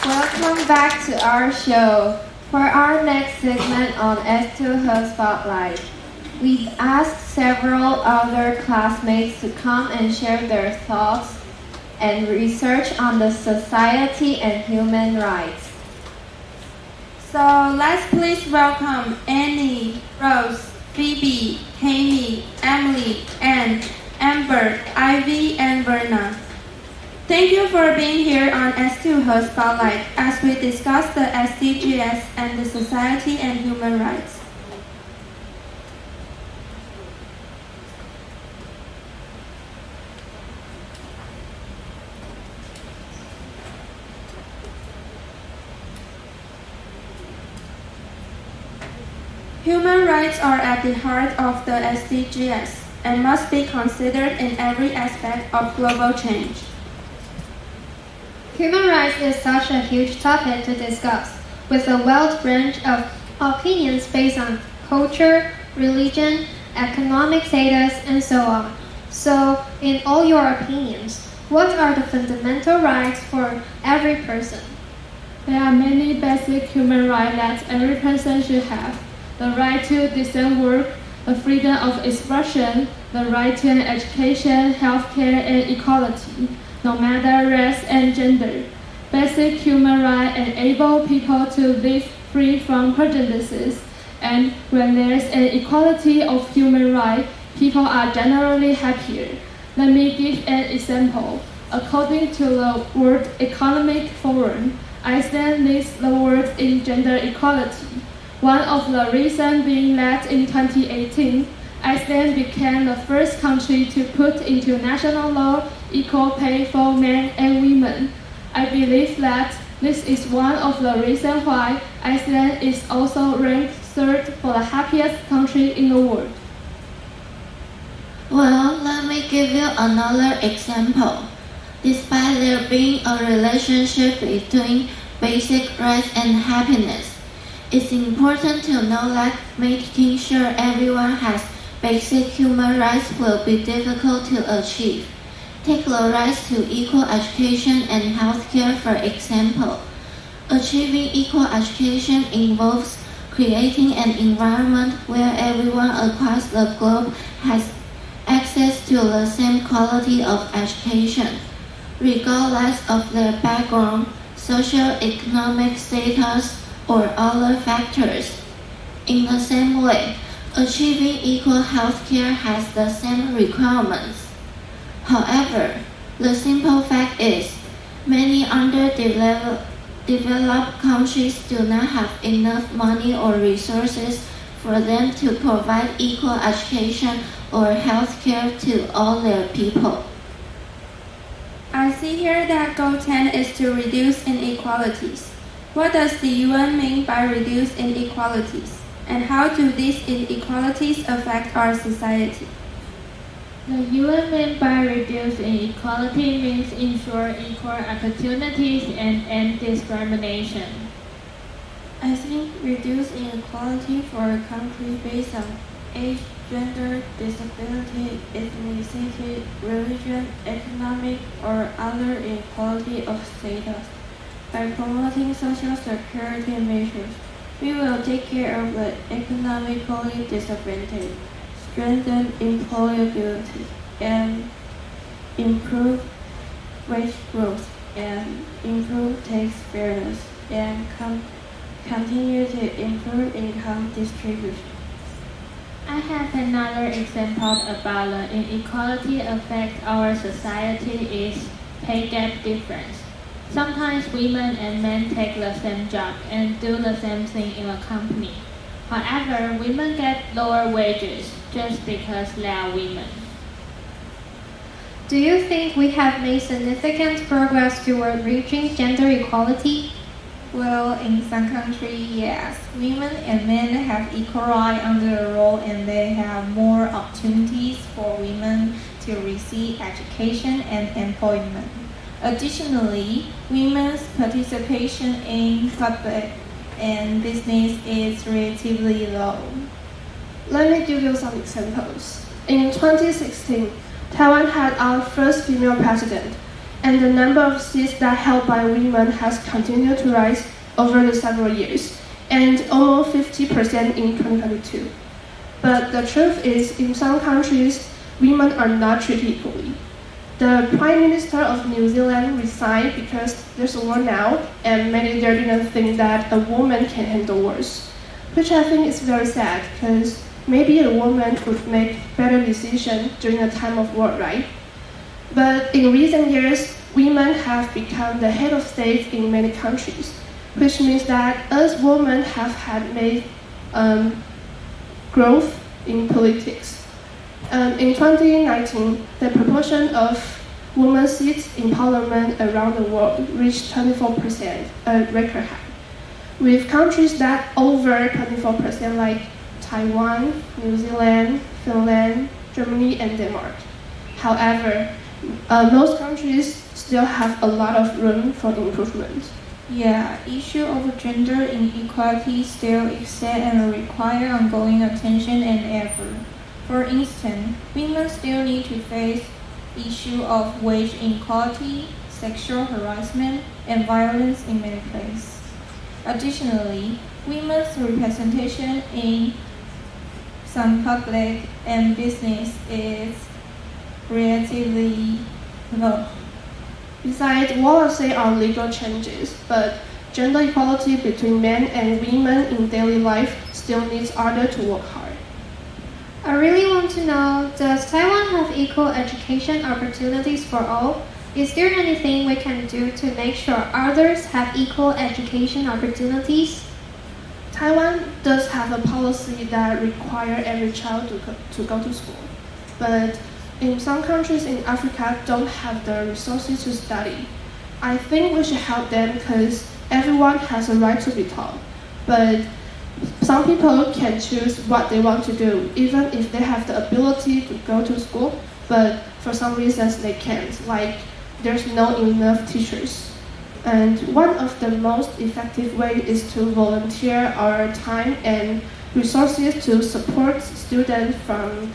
Welcome back to our show. For our next segment on S2 Spotlight, we've asked several other classmates to come and share their thoughts and research on the society and human rights. So let's please welcome Annie, Rose, Phoebe, Kami, Emily, Anne, Amber, Ivy, and Verna. Thank you for being here on S2 Spotlight as we discuss the SDGs and the society and human rights. Human rights are at the heart of the SDGs and must be considered in every aspect of global change. Human rights is such a huge topic to discuss, with a wide range of opinions based on culture, religion, economic status, and so on. So, in all your opinions, what are the fundamental rights for every person? There are many basic human rights that every person should have. The right to decent work, the freedom of expression, the right to an education, healthcare, and equality, no matter race and gender. Basic human rights enable people to live free from prejudices, and when there's an equality of human rights, people are generally happier. Let me give an example. According to the World Economic Forum, Iceland leads the world in gender equality. One of the reasons being that in 2018, Iceland became the first country to put into national law equal pay for men and women. I believe that this is one of the reasons why Iceland is also ranked third for the happiest country in the world. Well, let me give you another example. Despite there being a relationship between basic rights and happiness, it's important to know that making sure everyone has basic human rights will be difficult to achieve. Take the rights to equal education and healthcare for example. Achieving equal education involves creating an environment where everyone across the globe has access to the same quality of education, regardless of their background, socio-economic status, or other factors. In the same way, achieving equal healthcare has the same requirements. However, the simple fact is, many underdeveloped countries do not have enough money or resources for them to provide equal education or healthcare to all their people. I see here that goal 10 is to reduce inequalities. What does the UN mean by reduce inequalities? And how do these inequalities affect our society? The UN means by reduce inequality means ensure equal opportunities and end discrimination. I think reduce inequality for a country based on age, gender, disability, ethnicity, religion, economic, or other inequality of status. By promoting social security measures, we will take care of the economically disadvantaged, strengthen employability, and improve wage growth, and improve tax fairness, and continue to improve income distribution. I have another example about the inequality affect our society is pay gap difference. Sometimes women and men take the same job and do the same thing in a company. However, women get lower wages just because they are women. Do you think we have made significant progress toward reaching gender equality? Well, in some countries, yes. Women and men have equal rights under the law and they have more opportunities for women to receive education and employment. Additionally, women's participation in public and business is relatively low. Let me give you some examples. In 2016, Taiwan had our first female president. and the number of seats that held by women has continued to rise over the several years, and almost 50% in 2022. But the truth is, in some countries, women are not treated equally. The Prime Minister of New Zealand resigned because there's a war now, and many there didn't think that a woman can handle wars, which I think is very sad, because maybe a woman would make better decisions during a time of war, right? But in recent years, women have become the head of state in many countries, which means that us women have had made growth in politics. In 2019, the proportion of women seats in parliament around the world reached 24%, a record high, with countries that over 24% like Taiwan, New Zealand, Finland, Germany, and Denmark. However, most countries still have a lot of room for improvement. Yeah, issue of gender inequality still exist and require ongoing attention and effort. For instance, women still need to face issue of wage inequality, sexual harassment, and violence in many places. Additionally, women's representation in some public and business is relatively low. Besides, what I say are legal changes, but gender equality between men and women in daily life still needs others to work hard. I really want to know, does Taiwan have equal education opportunities for all? Is there anything we can do to make sure others have equal education opportunities? Taiwan does have a policy that requires every child to go to school, but in some countries in Africa don't have the resources to study. I think we should help them because everyone has a right to be taught, but some people can choose what they want to do, even if they have the ability to go to school, but for some reasons they can't, like there's no enough teachers. And one of the most effective ways is to volunteer our time and resources to support students from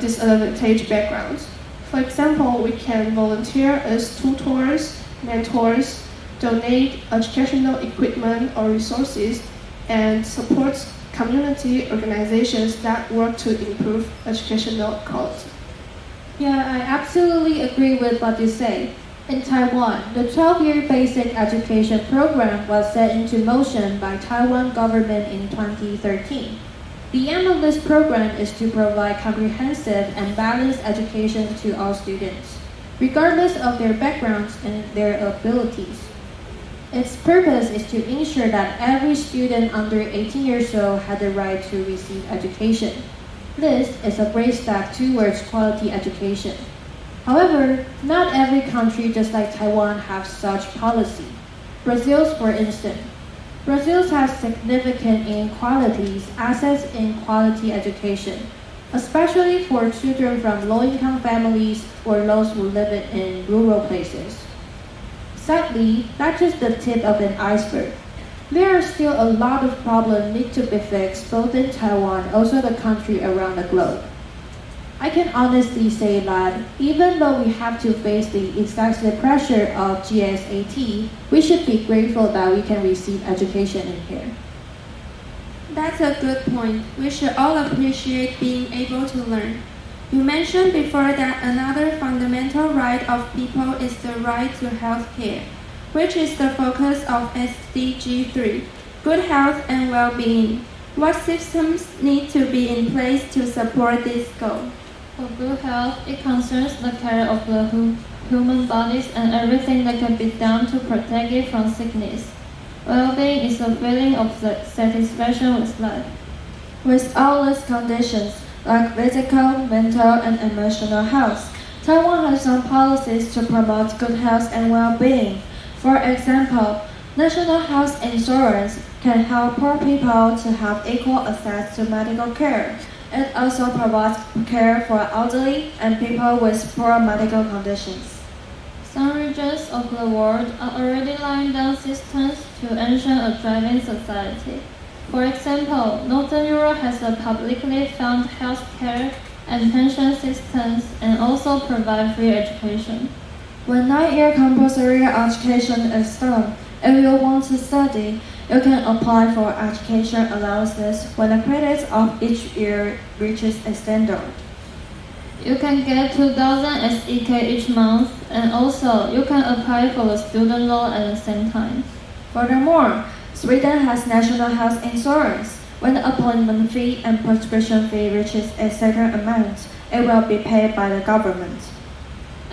disadvantaged backgrounds. For example, we can volunteer as tutors, mentors, donate educational equipment or resources, and support community organizations that work to improve educational quality. Yeah, I absolutely agree with what you say. In Taiwan, the 12-year basic education program was set into motion by Taiwan government in 2013. The aim of this program is to provide comprehensive and balanced education to all students, regardless of their backgrounds and their abilities. Its purpose is to ensure that every student under 18 years old had the right to receive education. This is a great step towards quality education. However, not every country, just like Taiwan, have such policy. Brazil, for instance. Brazil has significant inequalities, access in quality education, especially for children from low-income families or those who live in rural places. Sadly, that's just the tip of an iceberg. There are still a lot of problems need to be fixed both in Taiwan and also the country around the globe. I can honestly say that even though we have to face the excessive pressure of GSAT, we should be grateful that we can receive education in here. That's a good point. We should all appreciate being able to learn. You mentioned before that another fundamental right of people is the right to health care, which is the focus of SDG 3, good health and well-being. What systems need to be in place to support this goal? For good health, it concerns the care of the human bodies and everything that can be done to protect it from sickness. Well-being is a feeling of satisfaction with life. With all these conditions, like physical, mental, and emotional health, Taiwan has some policies to promote good health and well-being. For example, national health insurance can help poor people to have equal access to medical care. It also provides care for elderly and people with poor medical conditions. Some regions of the world are already laying down systems to ensure a thriving society. For example, Northern Europe has a publicly funded health care and pension systems and also provide free education. When 9-year compulsory education is done, if you want to study, you can apply for education allowances when the credits of each year reaches a standard. You can get 2,000 SEK each month, and also you can apply for the student loan at the same time. Furthermore, Sweden has national health insurance. When the appointment fee and prescription fee reaches a certain amount, it will be paid by the government.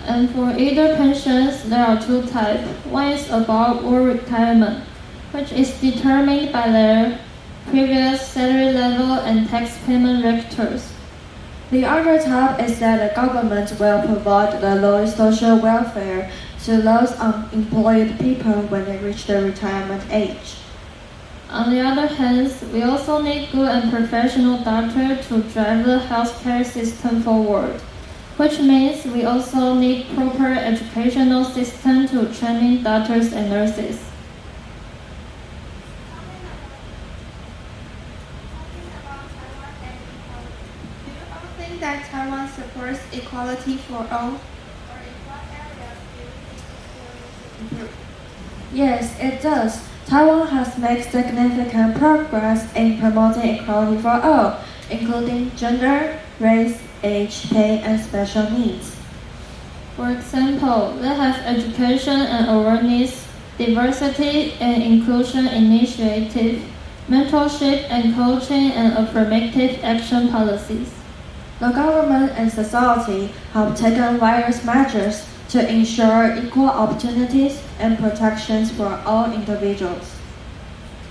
And for either pensions, there are two types. One is about work retirement, which is determined by their previous salary level and tax payment records. The other type is that the government will provide the lowest social welfare to those unemployed people when they reach the retirement age. On the other hand, we also need good and professional doctors to drive the healthcare system forward, which means we also need proper educational system to training doctors and nurses. Do you all think that Taiwan supports equality for all? Or in what areas do you think it improve? Yes, it does. Taiwan has made significant progress in promoting equality for all, including gender, race, age, pay, and special needs. For example, they have education and awareness, diversity and inclusion initiative, mentorship and coaching, and affirmative action policies. The government and society have taken various measures to ensure equal opportunities and protections for all individuals.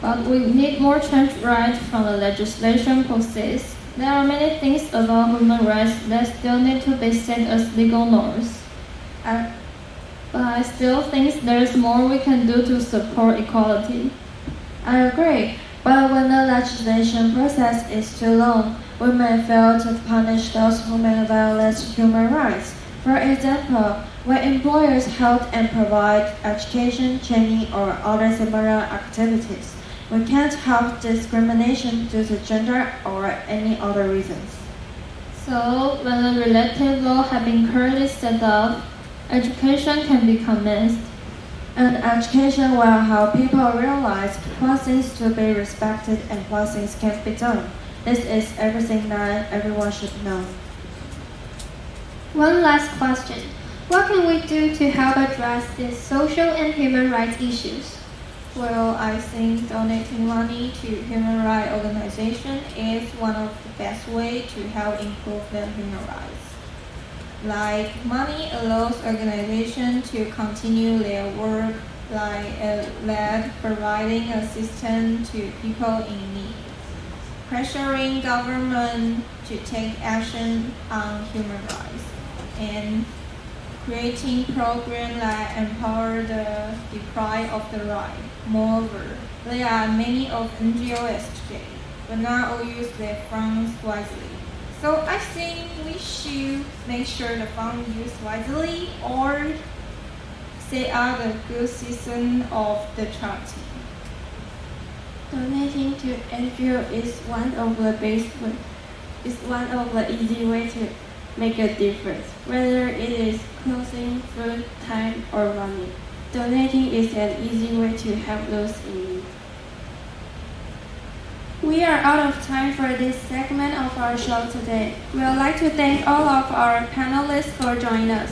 But we need more change right from the legislation process. There are many things about human rights that still need to be set as legal norms. But I still think there's more we can do to support equality. I agree, but when the legislation process is too long, we may fail to punish those who may violate human rights. For example, when employers help and provide education, training, or other similar activities, we can't have discrimination due to gender or any other reasons. So, when the related law have been currently set up, education can be commenced. And education will help people realize what things to be respected and what things can't be done. This is everything that everyone should know. One last question. What can we do to help address these social and human rights issues? Well, I think donating money to human rights organizations is one of the best ways to help improve the human rights. Like, money allows organizations to continue their work, like providing assistance to people in need, pressuring government to take action on human rights, and creating programs that empower the deprived of the right. Moreover, there are many of NGOs today, but not all use their funds wisely. So I think we should make sure the funds used wisely or set out a good system of the charity. Donating to NGO is one of the easy ways to make a difference, whether it is clothing, food, time, or money. Donating is an easy way to help those in need. We are out of time for this segment of our show today. We would like to thank all of our panelists for joining us.